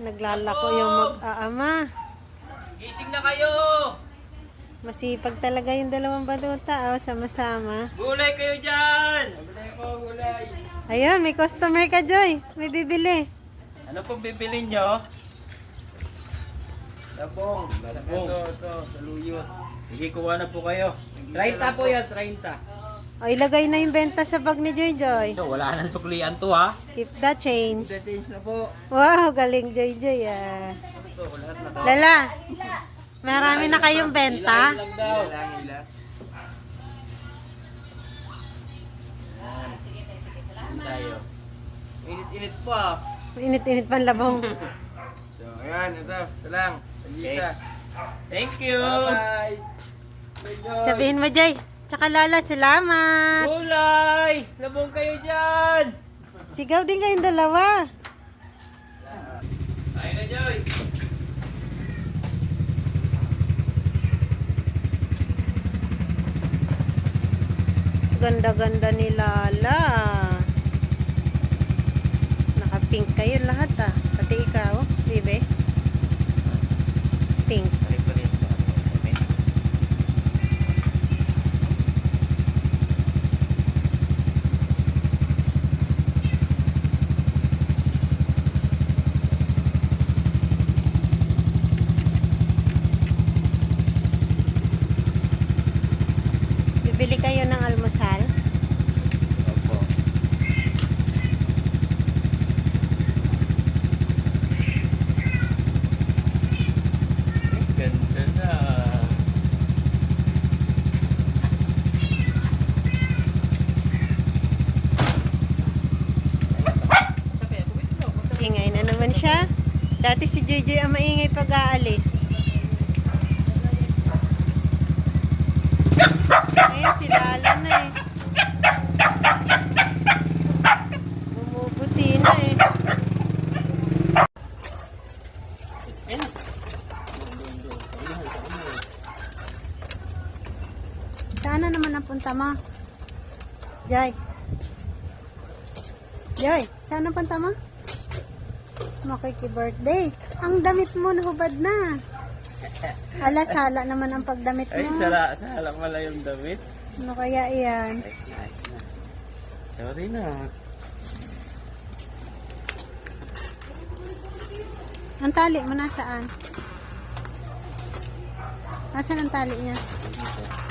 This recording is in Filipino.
Naglalako yung mag-aama. Gising na kayo! Masipag talaga yung dalawang batuta, oh, sama-sama. Gulay kayo dyan! Gulay po, gulay. Ayun, may customer ka, Joy. May bibili. Ano pong bibilin nyo? Labong. Labong. Ito, saluyot. Sige, kuha na po kayo. 30 po yan, 30. O, ilagay na yung benta sa bag ni Joy Joy. Ito, wala nang suklian to ha. Keep the change. Change na po. Wow, galing Joy Joy, ah. Ito, lahat na to. Lala, marami na kayong benta. Ilang daw. Ilang. Tayo. Init-init po ah. Init-init pa ang labong. So, ayan, ito. Ito lang. Tag-isa. Thank you. Bye. Sabihin mo, Joy. Tsaka Lala, salamat. Gulay! Labong kayo dyan! Sigaw din kayong dalawa. Tayo na, Joy! Ganda-ganda ni Lala. Naka-pink kayo lahat, ah. Pati ikaw, bebe. Pink. Bibili kayo ng almusal? Opo. Ganda na. Ingay na naman siya. Dati si Joy ang maingay pag-aalis. Ayun, si Lala na eh. Bumubusina eh. Saan na naman ang punta mo? Joy. Joy, saan ang punta mo? Makiki-birthday. Ang damit mo nahubad na. Ala, sala naman ang pagdamit mo. Ay, sala pala yung damit. Ano kaya iyan? Ay, nice na. Sorry na. Ang tali mo nasaan? Nasaan ang tali niya? Dito.